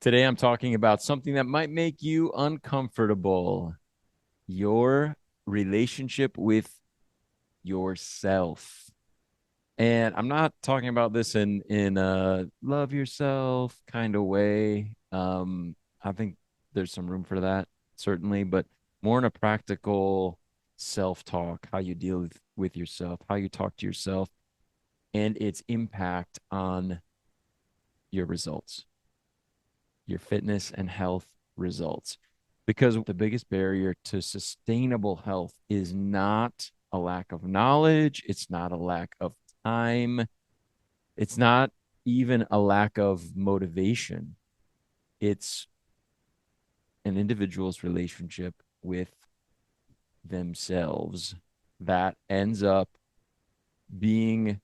Today, I'm talking about something that might make you uncomfortable, your relationship with yourself. And I'm not talking about this in a love yourself kind of way. I think there's some room for that, certainly, but more in a practical self-talk, how you deal with yourself, how you talk to yourself, and its impact on your results, your fitness and health results. Because the biggest barrier to sustainable health is not a lack of knowledge, it's not a lack of time, it's not even a lack of motivation. It's an individual's relationship with themselves that ends up being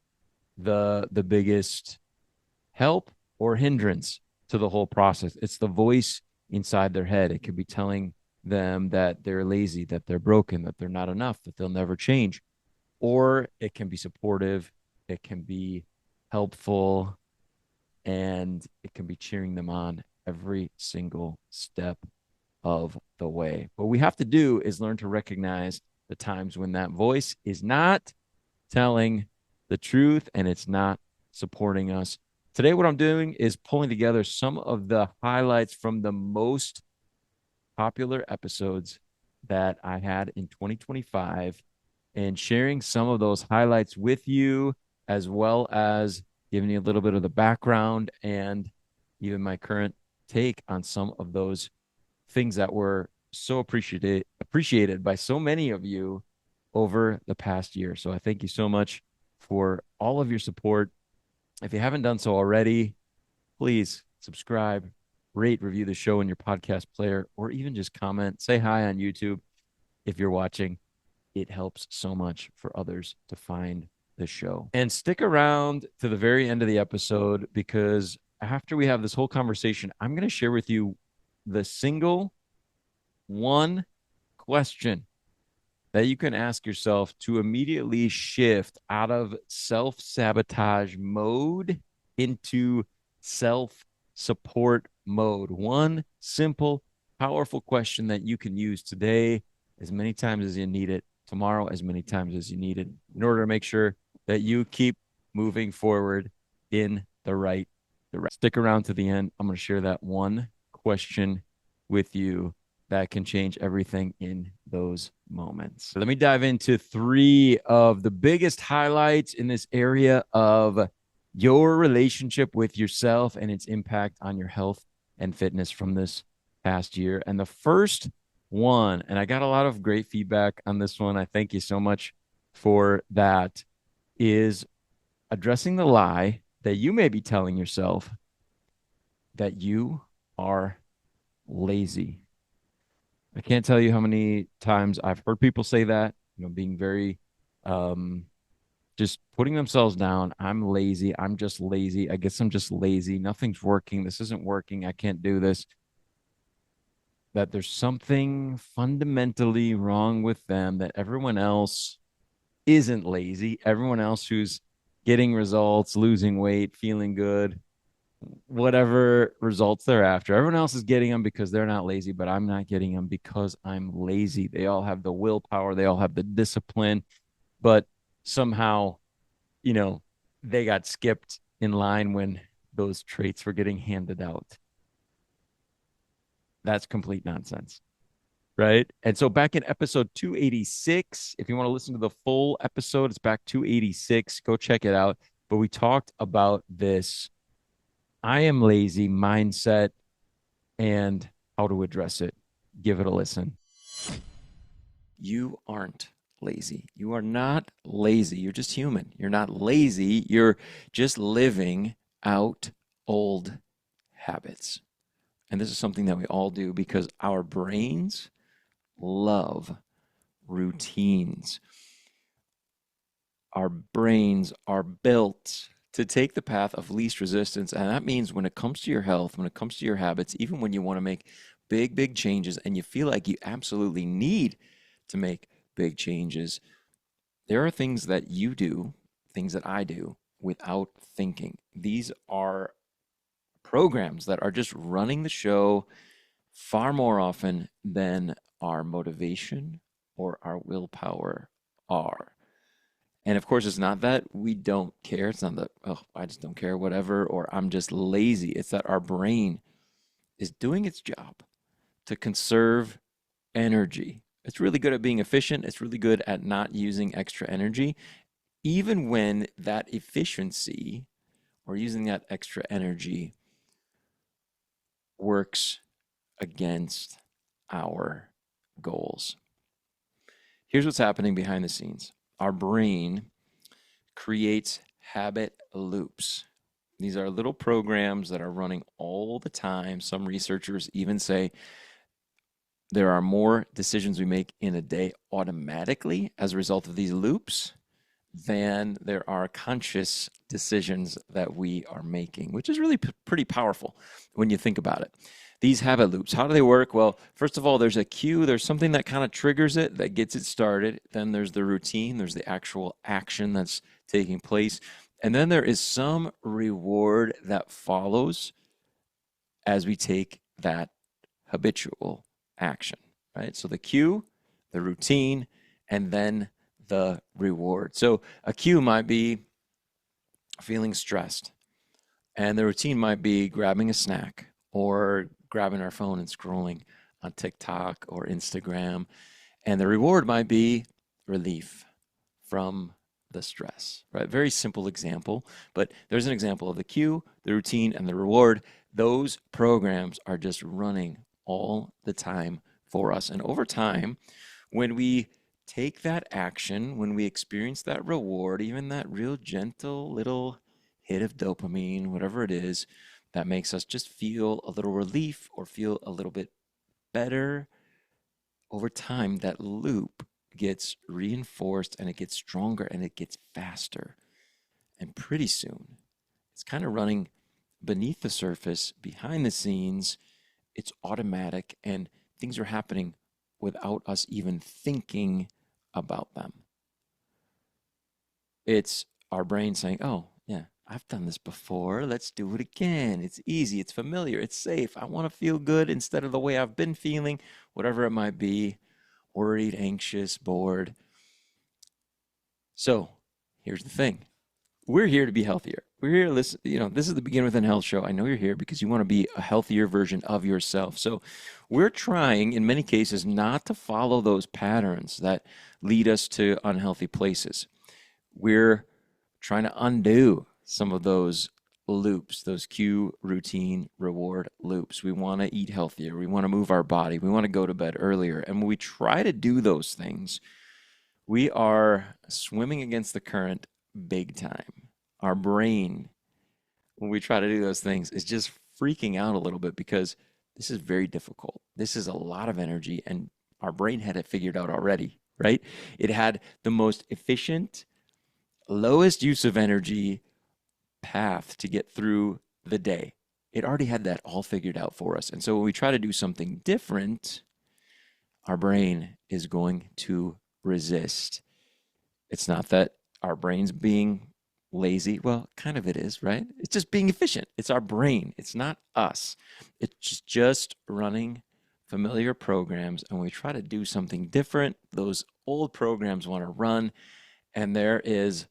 the biggest help or hindrance to the whole process. It's the voice inside their head. It could be telling them that they're lazy, that they're broken, that they're not enough, that they'll never change. Or it can be supportive, it can be helpful, and it can be cheering them on every single step of the way. What we have to do is learn to recognize the times when that voice is not telling the truth and it's not supporting us. Today, what I'm doing is pulling together some of the highlights from the most popular episodes that I had in 2025 and sharing some of those highlights with you, as well as giving you a little bit of the background and even my current take on some of those things that were so appreciated by so many of you over the past year. So I thank you so much for all of your support. If you haven't done so already, please subscribe, rate, review the show in your podcast player, or even just comment, say hi on YouTube if you're watching. It helps so much for others to find the show. And stick around to the very end of the episode because after we have this whole conversation, I'm going to share with you the single one question that you can ask yourself to immediately shift out of self sabotage mode into self support mode. One simple, powerful question that you can use today as many times as you need it, tomorrow as many times as you need it, in order to make sure that you keep moving forward in the right direction. Stick around to the end. I'm going to share that one question with you that can change everything in those moments. So let me dive into three of the biggest highlights in this area of your relationship with yourself and its impact on your health and fitness from this past year. And the first one, and I got a lot of great feedback on this one. I thank you so much for that, is addressing the lie that you may be telling yourself that you are lazy. I can't tell you how many times I've heard people say that, being very um just putting themselves down. I'm lazy. I'm just lazy. I guess I'm just lazy. Nothing's working. This isn't working. I can't do this. That there's something fundamentally wrong with them, that everyone else isn't lazy. Everyone else who's getting results, losing weight, feeling good, whatever results they're after. Everyone else is getting them because they're not lazy, but I'm not getting them because I'm lazy. They all have the willpower, they all have the discipline, but somehow, you know, they got skipped in line when those traits were getting handed out. That's complete nonsense. Right. And so back in episode 286, if you want to listen to the full episode, it's back 286. Go check it out. But we talked about this I am lazy mindset and how to address it. Give it a listen. You aren't lazy. You are not lazy. You're just human. You're not lazy. You're just living out old habits. And this is something that we all do because our brains love routines. Our brains are built to take the path of least resistance. And that means when it comes to your health, when it comes to your habits, even when you want to make big, big changes and you feel like you absolutely need to make big changes, there are things that you do, things that I do without thinking. These are programs that are just running the show far more often than our motivation or our willpower are. And of course, it's not that we don't care. It's not that, oh, I just don't care, whatever, or I'm just lazy. It's that our brain is doing its job to conserve energy. It's really good at being efficient. It's really good at not using extra energy, even when that efficiency or using that extra energy works against our goals. Here's what's happening behind the scenes. Our brain creates habit loops. These are little programs that are running all the time. Some researchers even say there are more decisions we make in a day automatically as a result of these loops than there are conscious decisions that we are making, which is really pretty powerful when you think about it. These habit loops, how do they work? Well, first of all, there's a cue, there's something that kind of triggers it, that gets it started. Then there's the routine, there's the actual action that's taking place. And then there is some reward that follows as we take that habitual action, right? So the cue, the routine, and then the reward. So a cue might be feeling stressed, and the routine might be grabbing a snack or grabbing our phone and scrolling on TikTok or Instagram. And the reward might be relief from the stress, right? Very simple example, but there's an example of the cue, the routine, and the reward. Those programs are just running all the time for us. And over time, when we take that action, when we experience that reward, even that real gentle little hit of dopamine, whatever it is, that makes us just feel a little relief or feel a little bit better, over time, that loop gets reinforced and it gets stronger and it gets faster. And pretty soon, it's kind of running beneath the surface, behind the scenes. It's automatic and things are happening without us even thinking about them. It's our brain saying, oh, yeah, I've done this before. Let's do it again. It's easy. It's familiar. It's safe. I want to feel good instead of the way I've been feeling, whatever it might be, worried, anxious, bored. So here's the thing. We're here to be healthier. We're here to listen. This is the Begin Within Health show. I know you're here because you want to be a healthier version of yourself. So we're trying, in many cases, not to follow those patterns that lead us to unhealthy places. We're trying to undo some of those loops, those cue, routine, reward loops. We want to eat healthier. We want to move our body. We want to go to bed earlier. And when we try to do those things, we are swimming against the current big time. Our brain, when we try to do those things, is just freaking out a little bit because this is very difficult. This is a lot of energy, and our brain had it figured out already, right? It had the most efficient, lowest use of energy path to get through the day. It already had that all figured out for us. And so when we try to do something different, our brain is going to resist. It's not that our brain's being lazy. Well, kind of it is, right? It's just being efficient. It's our brain. It's not us. It's just running familiar programs. And when we try to do something different, those old programs want to run. And there is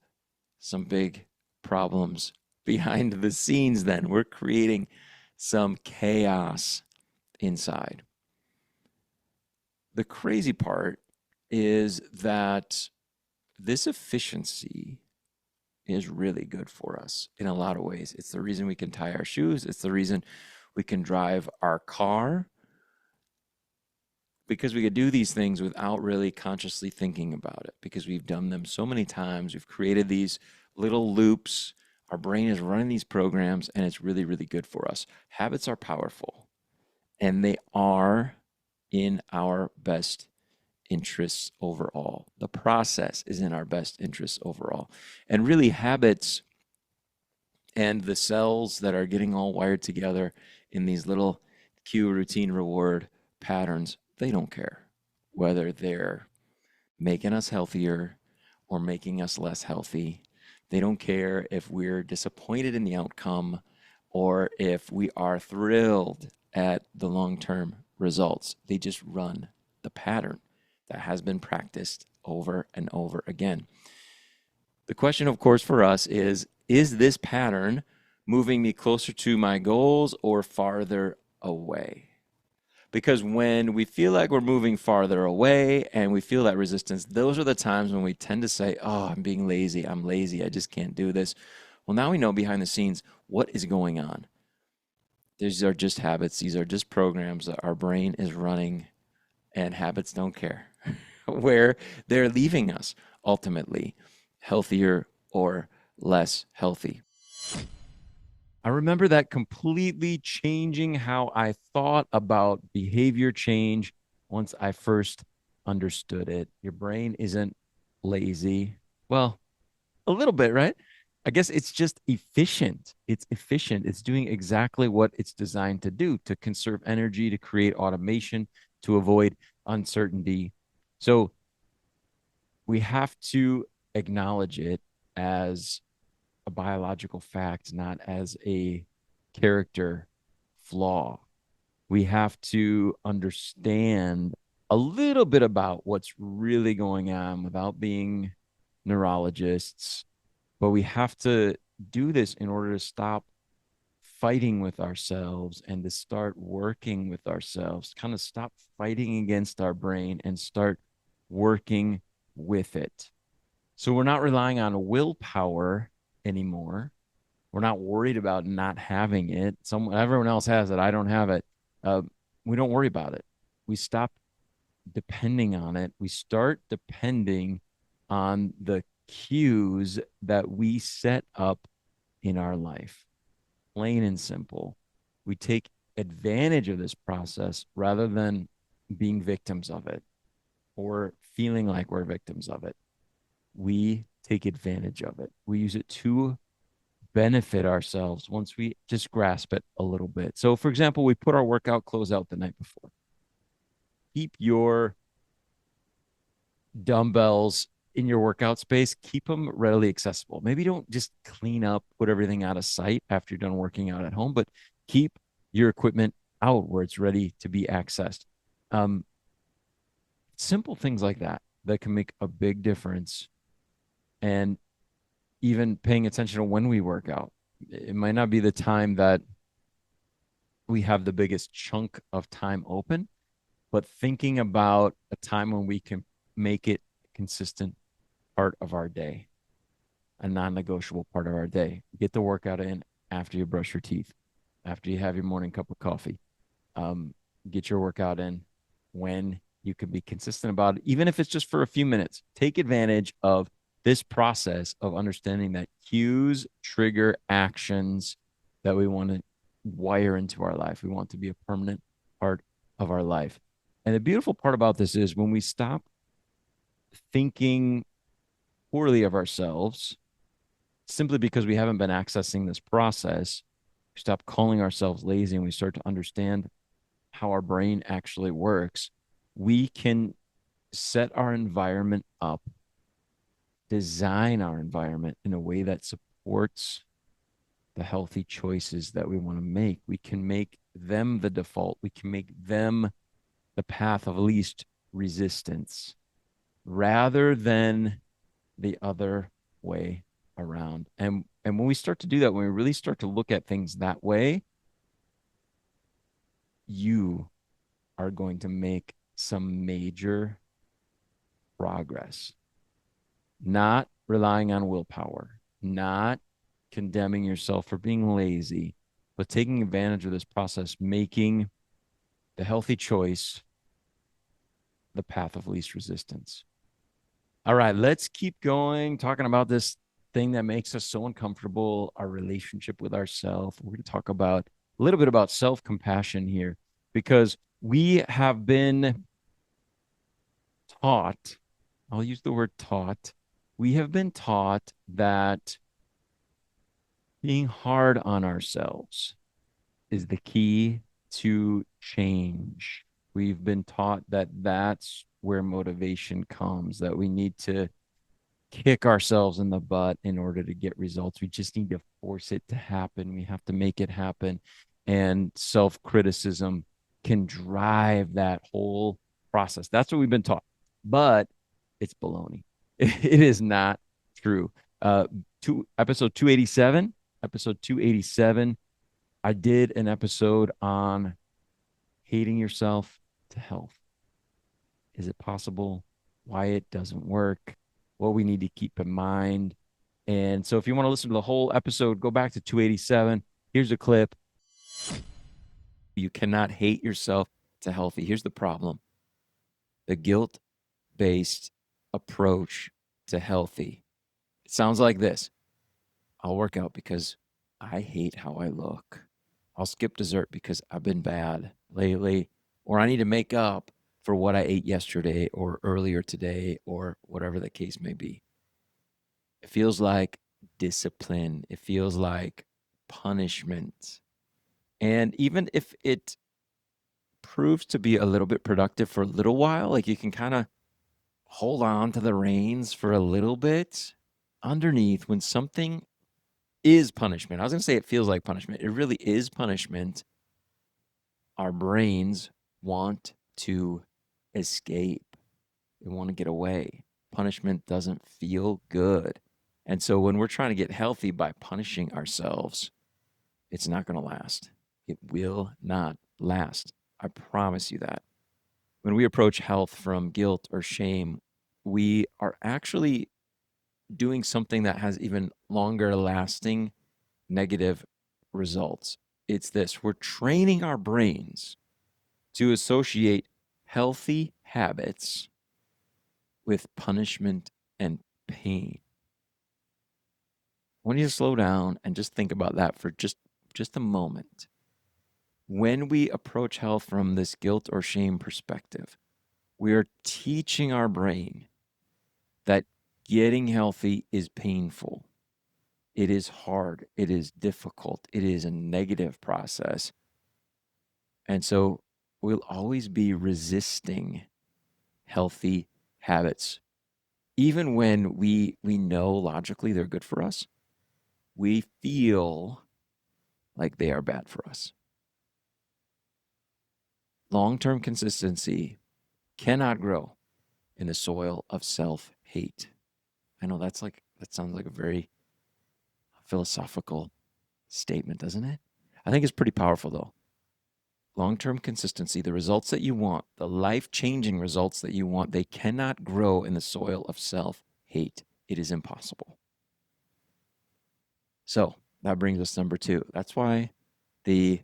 some big problems behind the scenes then. We're creating some chaos inside. The crazy part is that this efficiency is really good for us in a lot of ways. It's the reason we can tie our shoes. It's the reason we can drive our car, because we could do these things without really consciously thinking about it, because we've done them so many times. We've created these little loops. Our brain is running these programs, and it's really, really good for us. Habits are powerful, and they are in our best interests overall. The process is in our best interests overall. And really, habits and the cells that are getting all wired together in these little cue, routine, reward patterns, they don't care whether they're making us healthier or making us less healthy. They don't care if we're disappointed in the outcome or if we are thrilled at the long term results. They just run the pattern that has been practiced over and over again. The question, of course, for us is this pattern moving me closer to my goals or farther away? Because when we feel like we're moving farther away and we feel that resistance, those are the times when we tend to say, oh, I'm being lazy. I'm lazy. I just can't do this. Well, now we know behind the scenes what is going on. These are just habits. These are just programs that our brain is running, and habits don't care where they're leaving us ultimately, healthier or less healthy. I remember that completely changing how I thought about behavior change once I first understood it. Your brain isn't lazy. Well, a little bit, right? I guess it's just efficient. It's efficient. It's doing exactly what it's designed to do, to conserve energy, to create automation, to avoid uncertainty. So we have to acknowledge it as a biological fact, not as a character flaw. We have to understand a little bit about what's really going on without being neurologists, but we have to do this in order to stop fighting with ourselves and to start working with ourselves, kind of stop fighting against our brain and start working with it. So we're not relying on willpower anymore. We're not worried about not having it. Everyone else has it. I don't have it. Uh, we don't worry about it. We stop depending on it. We start depending on the cues that we set up in our life. Plain and simple. We take advantage of this process rather than being victims of it or feeling like we're victims of it. We take advantage of it. We use it to benefit ourselves once we just grasp it a little bit. So, for example, we put our workout clothes out the night before. Keep your dumbbells in your workout space, keep them readily accessible. Maybe don't just clean up, put everything out of sight after you're done working out at home, but keep your equipment out where it's ready to be accessed. Um, Simple things like that that can make a big difference. And even paying attention to when we work out. It might not be the time that we have the biggest chunk of time open, but thinking about a time when we can make it a consistent part of our day, a non-negotiable part of our day. Get the workout in after you brush your teeth, after you have your morning cup of coffee. Get your workout in when you can be consistent about it, even if it's just for a few minutes. Take advantage of this process of understanding that cues trigger actions that we want to wire into our life. We want to be a permanent part of our life. And the beautiful part about this is when we stop thinking poorly of ourselves simply because we haven't been accessing this process, we stop calling ourselves lazy and we start to understand how our brain actually works. We can set our environment up, design our environment in a way that supports the healthy choices that we want to make. We can make them the default. We can make them the path of least resistance rather than the other way around. And when we start to do that, when we really start to look at things that way, you are going to make some major progress. Not relying on willpower, not condemning yourself for being lazy, but taking advantage of this process, making the healthy choice the path of least resistance. All right, let's keep going talking about this thing that makes us so uncomfortable, our relationship with ourselves. We're going to talk about a little bit about self-compassion here because we have been taught, I'll use the word taught, we have been taught that being hard on ourselves is the key to change. We've been taught that that's where motivation comes, that we need to kick ourselves in the butt in order to get results. We just need to force it to happen. We have to make it happen. And self criticism can drive that whole process. That's what we've been taught, but it's baloney. It is not true. Uh, episode 287, episode 287, I did an episode on hating yourself to health. Is it possible? Why it doesn't work? What we need to keep in mind. And so if you want to listen to the whole episode, go back to 287. Here's a clip. You cannot hate yourself to healthy. Here's the problem. The guilt-based approach to healthy. It sounds like this. I'll work out because I hate how I look. I'll skip dessert because I've been bad lately, or I need to make up for what I ate yesterday or earlier today or whatever the case may be. It feels like discipline. It feels like punishment. And even if it proves to be a little bit productive for a little while, like you can kind of hold on to the reins for a little bit, underneath, when something is punishment, I was going to say it feels like punishment. It really is punishment. Our brains want to escape. They want to get away. Punishment doesn't feel good. And so when we're trying to get healthy by punishing ourselves, it's not going to last. It will not last. I promise you that. When we approach health from guilt or shame, we are actually doing something that has even longer lasting negative results. It's this: we're training our brains to associate healthy habits with punishment and pain. I want you to slow down and just think about that for just a moment. When we approach health from this guilt or shame perspective, we are teaching our brain that getting healthy is painful. It is hard. It is difficult. It is a negative process. And so we'll always be resisting healthy habits. Even when we know logically they're good for us, we feel like they are bad for us. Long-term consistency cannot grow in the soil of self-hate. I know that sounds like a very philosophical statement, doesn't it? I think it's pretty powerful though. Long-term consistency, the results that you want, the life-changing results that you want, they cannot grow in the soil of self-hate. It is impossible. So that brings us to number 2. That's why the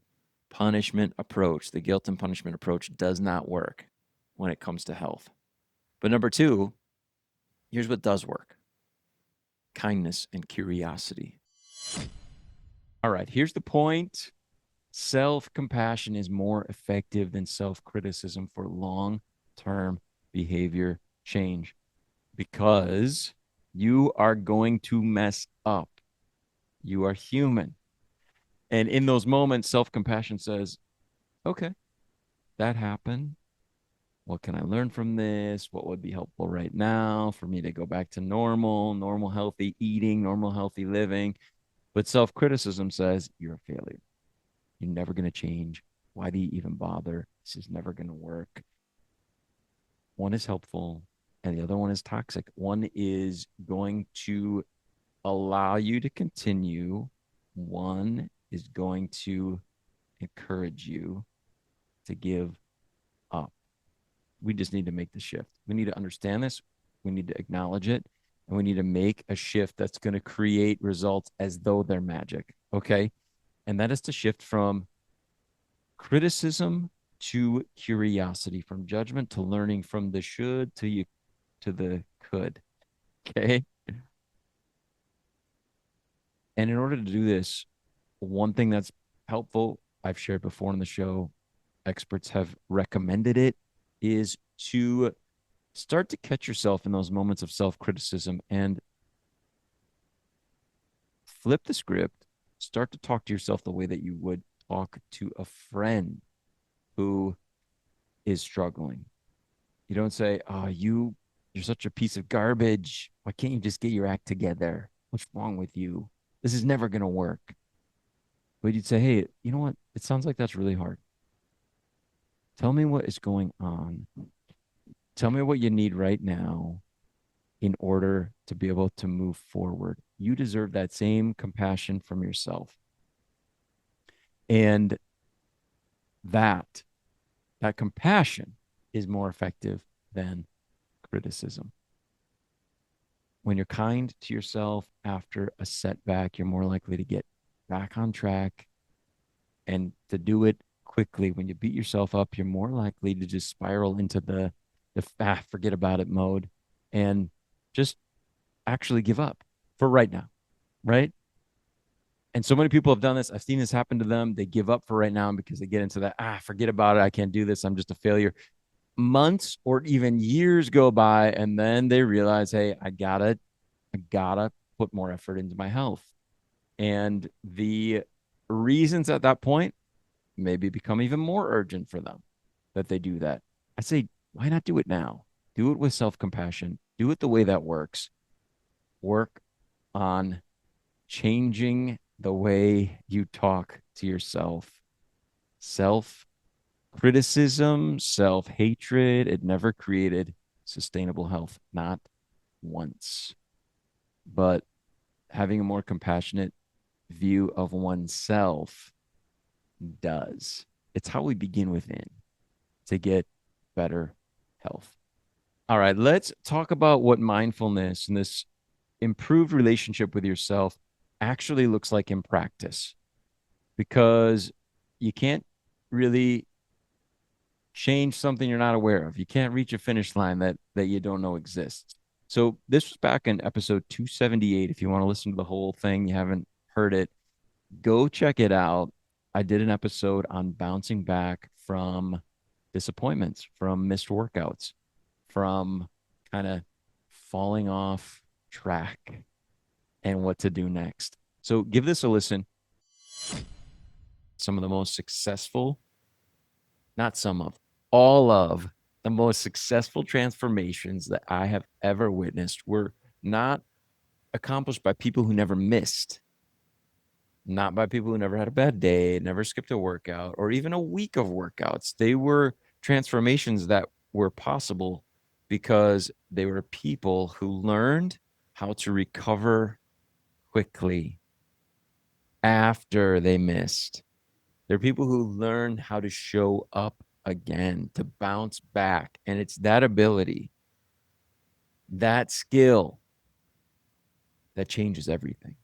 punishment approach, the guilt and punishment approach, does not work when it comes to health. But number 2, here's what does work: kindness and curiosity. All right, here's the point. Self-compassion is more effective than self-criticism for long-term behavior change, because you are going to mess up. You are human. And in those moments, self-compassion says, okay, that happened. What can I learn from this? What would be helpful right now for me to go back to normal healthy eating, normal healthy living? But self-criticism says, you're a failure. You're never going to change. Why do you even bother? This is never going to work. One is helpful and the other one is toxic. One is going to allow you to continue. One is going to encourage you to give up. We just need to make the shift. We need to understand this. We need to acknowledge it. And we need to make a shift that's going to create results as though they're magic. Okay. And that is to shift from criticism to curiosity, from judgment to learning, from the should to the could. Okay. And in order to do this, one thing that's helpful, I've shared before on the show, experts have recommended it, is to start to catch yourself in those moments of self-criticism and flip the script. Start to talk to yourself the way that you would talk to a friend who is struggling. You don't say, oh, you You're such a piece of garbage. Why can't you just get your act together? What's wrong with you? This is never going to work. But you'd say, hey, you know what? It sounds like that's really hard. Tell me what is going on. Tell me what you need right now in order to be able to move forward. You deserve that same compassion from yourself. And that that compassion is more effective than criticism. When you're kind to yourself after a setback, you're more likely to get back on track and to do it quickly. When you beat yourself up, you're more likely to just spiral into the forget about it mode and just actually give up for right now, right? And so many people have done this. I've seen this happen to them. They give up for right now because they get into that, forget about it. I can't do this. I'm just a failure. Months or even years go by, and then they realize, hey, I gotta put more effort into my health. And the reasons at that point maybe become even more urgent for them that they do that. I say, why not do it now? Do it with self-compassion. Do it the way that works. Work on changing the way you talk to yourself. Self criticism, self hatred, it never created sustainable health, not once. But having a more compassionate view of oneself does. It's how we begin within to get better health. All right, let's talk about what mindfulness and this improved relationship with yourself actually looks like in practice, because you can't really change something you're not aware of. You can't reach a finish line that you don't know exists. So this was back in episode 278. If you want to listen to the whole thing, you haven't heard it, go check it out. I did an episode on bouncing back from disappointments, from missed workouts, from kind of falling off track and what to do next. So give this a listen. Some of the most successful, not some of, all of the most successful transformations that I have ever witnessed were not accomplished by people who never missed, not by people who never had a bad day, never skipped a workout, or even a week of workouts. They were transformations that were possible because they were people who learned how to recover quickly after they missed. They're people who learn how to show up again, to bounce back. And it's that ability, that skill that changes everything.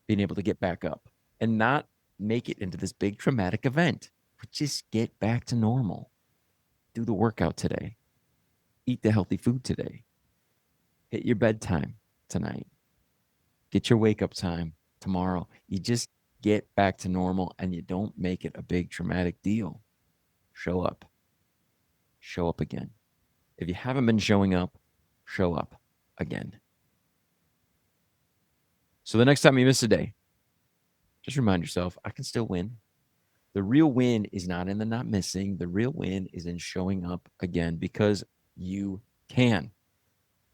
Being able to get back up and not make it into this big traumatic event, but just get back to normal. Do the workout today. Eat the healthy food today. Hit your bedtime tonight. Get your wake up time tomorrow. You just get back to normal and you don't make it a big traumatic deal. Show up. Show up again. If you haven't been showing up, show up again. So the next time you miss a day, just remind yourself, I can still win. The real win is not in the not missing. The real win is in showing up again, because you can.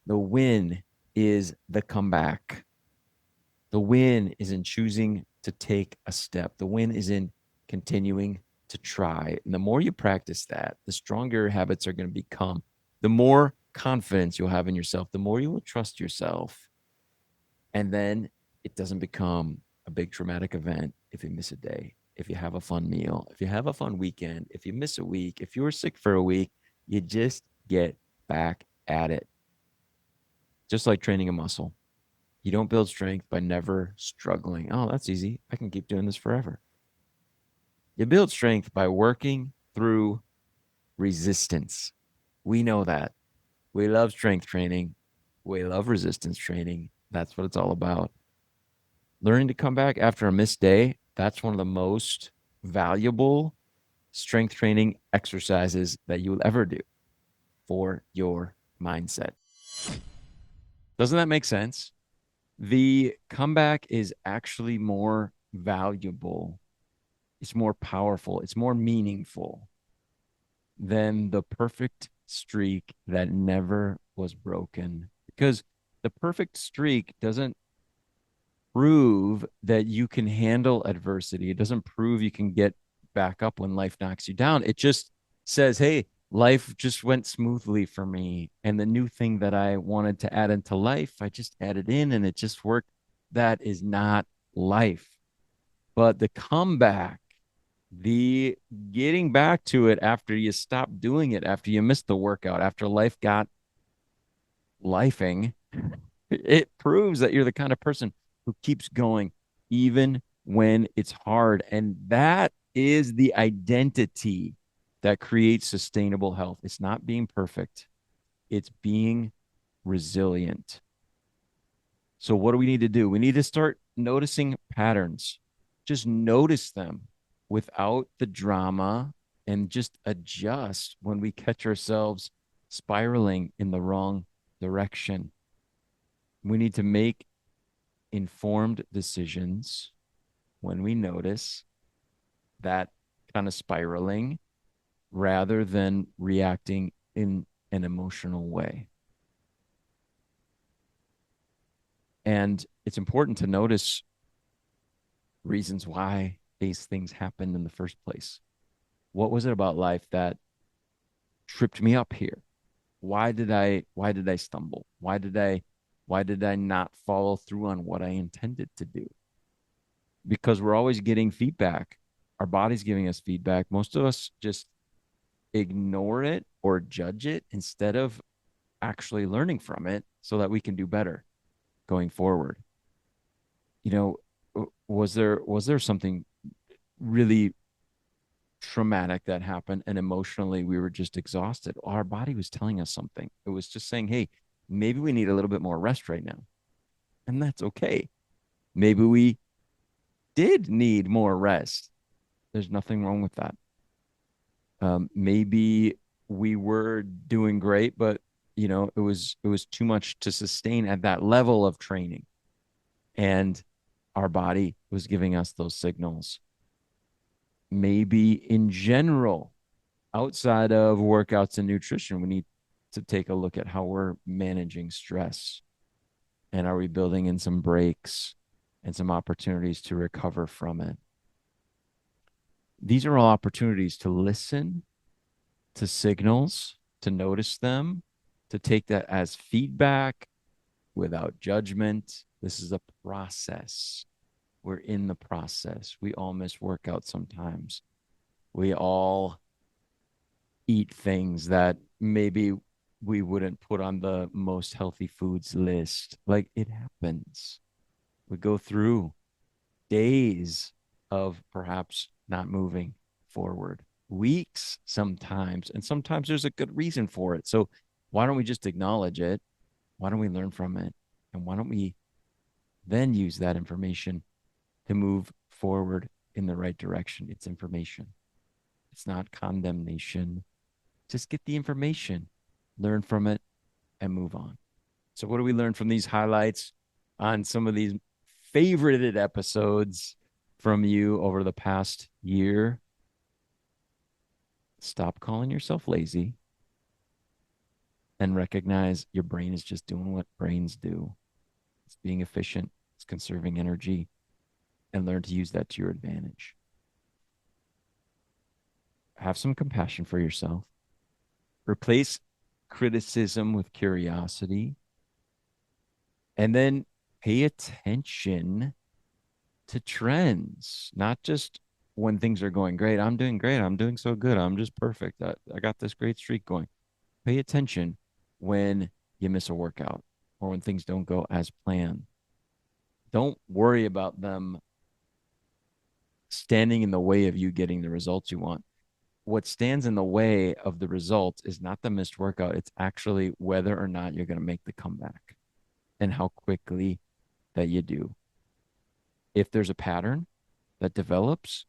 The win is the comeback. The win is in choosing to take a step. The win is in continuing to try. And the more you practice that, the stronger your habits are going to become. The more confidence you'll have in yourself, the more you will trust yourself. And then it doesn't become a big traumatic event if you miss a day, if you have a fun meal, if you have a fun weekend, if you miss a week, if you were sick for a week, you just get back at it. Just like training a muscle. You don't build strength by never struggling. Oh, that's easy. I can keep doing this forever. You build strength by working through resistance. We know that. We love strength training. We love resistance training. That's what it's all about. Learning to come back after a missed day, that's one of the most valuable strength training exercises that you will ever do for your mindset. Doesn't that make sense? The comeback is actually more valuable, it's more powerful, it's more meaningful than the perfect streak that never was broken, because the perfect streak doesn't prove that you can handle adversity. It doesn't prove you can get back up when life knocks you down. It just says, hey, life just went smoothly for me. And the new thing that I wanted to add into life, I just added in and it just worked. That is not life. But the comeback, the getting back to it after you stopped doing it, after you missed the workout, after life got lifing, it proves that you're the kind of person who keeps going even when it's hard. And that is the identity that creates sustainable health. It's not being perfect, it's being resilient. So, what do we need to do? We need to start noticing patterns. Just notice them without the drama and just adjust when we catch ourselves spiraling in the wrong direction. We need to make informed decisions when we notice that kind of spiraling rather than reacting in an emotional way. And it's important to notice reasons why these things happened in the first place. What was it about life that tripped me up here? Why did I stumble? Why did I not follow through on what I intended to do? Because we're always getting feedback. Our body's giving us feedback. Most of us just ignore it or judge it instead of actually learning from it so that we can do better going forward. You know, was there something really traumatic that happened and emotionally we were just exhausted? Our body was telling us something. It was just saying, hey, maybe we need a little bit more rest right now. And that's okay. Maybe we did need more rest. There's nothing wrong with that. Maybe we were doing great, but it was too much to sustain at that level of training, and our body was giving us those signals. Maybe in general, outside of workouts and nutrition, we need to take a look at how we're managing stress, and are we building in some breaks and some opportunities to recover from it. These are all opportunities to listen to signals, to notice them, to take that as feedback without judgment. This is a process. We're in the process. We all miss workouts sometimes. We all eat things that maybe we wouldn't put on the most healthy foods list. Like, it happens. We go through days of perhaps not moving forward, weeks sometimes, and sometimes there's a good reason for it. So why don't we just acknowledge it? Why don't we learn from it? And why don't we then use that information to move forward in the right direction? It's information, it's not condemnation. Just get the information, learn from it, and move on. So, what do we learn from these highlights on some of these favorited episodes from you over the past year? Stop calling yourself lazy and recognize your brain is just doing what brains do. It's being efficient, it's conserving energy, and learn to use that to your advantage. Have some compassion for yourself. Replace criticism with curiosity. And then pay attention to trends, not just when things are going great. I'm doing great. I'm doing so good. I'm just perfect. I got this great streak going. Pay attention when you miss a workout or when things don't go as planned. Don't worry about them standing in the way of you getting the results you want. What stands in the way of the results is not the missed workout. It's actually whether or not you're going to make the comeback and how quickly that you do. If there's a pattern that develops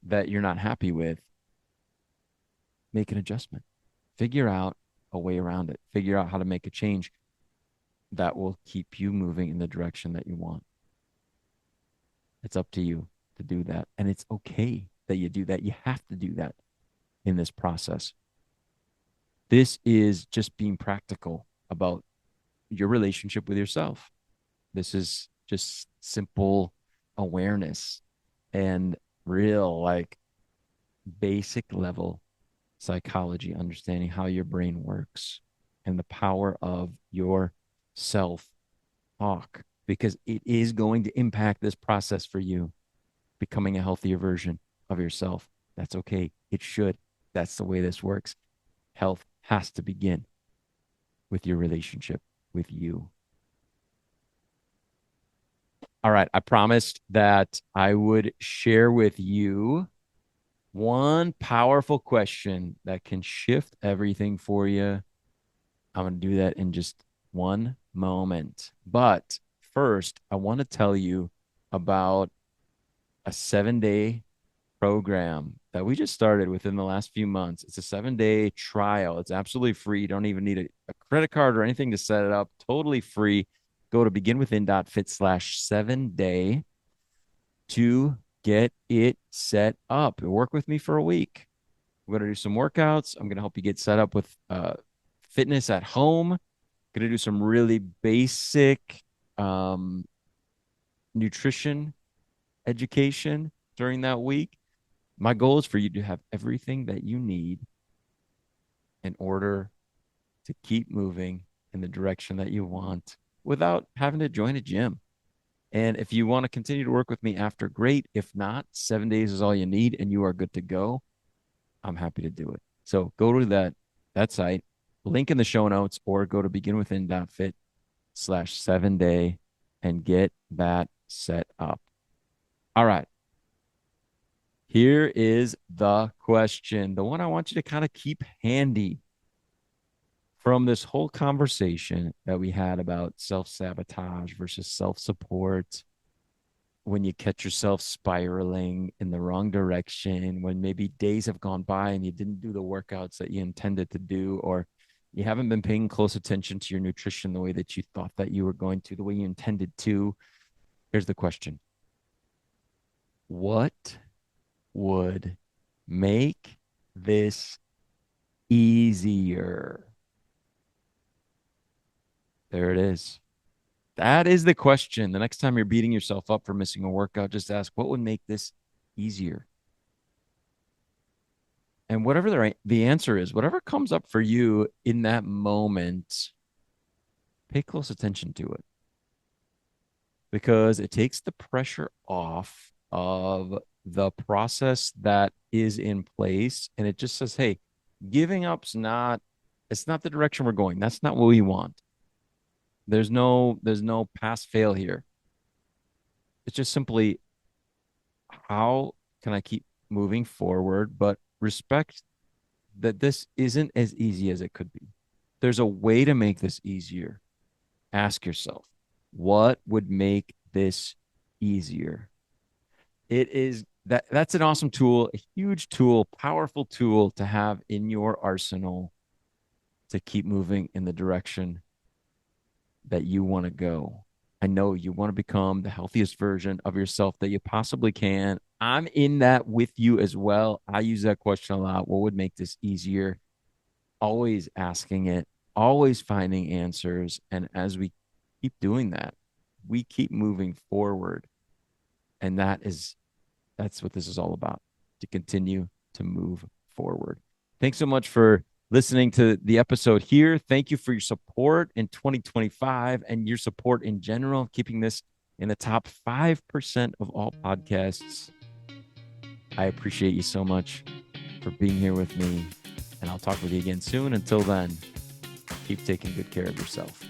that you're not happy with, make an adjustment. Figure out a way around it. Figure out how to make a change that will keep you moving in the direction that you want. It's up to you to do that. And it's okay that you do that. You have to do that in this process. This is just being practical about your relationship with yourself. This is just simple awareness and real, like basic level psychology, understanding how your brain works and the power of your self talk, because it is going to impact this process for you becoming a healthier version of yourself. That's okay. It should. That's the way this works. Health has to begin with your relationship with you. All right. I promised that I would share with you one powerful question that can shift everything for you. I'm going to do that in just one moment. But first, I want to tell you about a 7-day program that we just started within the last few months. It's a 7-day trial. It's absolutely free. You don't even need a credit card or anything to set it up. Totally free. Go to beginwithin.fit/7-day to get it set up. Work with me for a week. We're going to do some workouts. I'm going to help you get set up with fitness at home. Going to do some really basic nutrition education during that week. My goal is for you to have everything that you need in order to keep moving in the direction that you want without having to join a gym. And if you want to continue to work with me after, great. If not, 7 days is all you need and you are good to go. I'm happy to do it. So go to that site, link in the show notes, or go to beginwithin.fit/7-day and get that set up. All right. Here is the question, the one I want you to kind of keep handy from this whole conversation that we had about self-sabotage versus self-support. When you catch yourself spiraling in the wrong direction, when maybe days have gone by and you didn't do the workouts that you intended to do, or you haven't been paying close attention to your nutrition the way that you thought that you were going to, the way you intended to. Here's the question. What would make this easier? There it is. That is the question. The next time you're beating yourself up for missing a workout, just ask, what would make this easier? And whatever the answer is, whatever comes up for you in that moment, pay close attention to it, because it takes the pressure off of the process that is in place. And it just says, hey, giving up's not, it's not the direction we're going. That's not what we want. There's no pass fail here. It's just simply, how can I keep moving forward, but respect that this isn't as easy as it could be. There's a way to make this easier. Ask yourself, what would make this easier? It is that's an awesome tool, a huge tool, powerful tool to have in your arsenal to keep moving in the direction that you want to go. I know you want to become the healthiest version of yourself that you possibly can. I'm in that with you as well. I use that question a lot. What would make this easier? Always asking it, always finding answers. And as we keep doing that, we keep moving forward. And that's what this is all about, to continue to move forward. Thanks so much for listening to the episode here. Thank you for your support in 2025 and your support in general, keeping this in the top 5% of all podcasts. I appreciate you so much for being here with me, and I'll talk with you again soon. Until then, keep taking good care of yourself.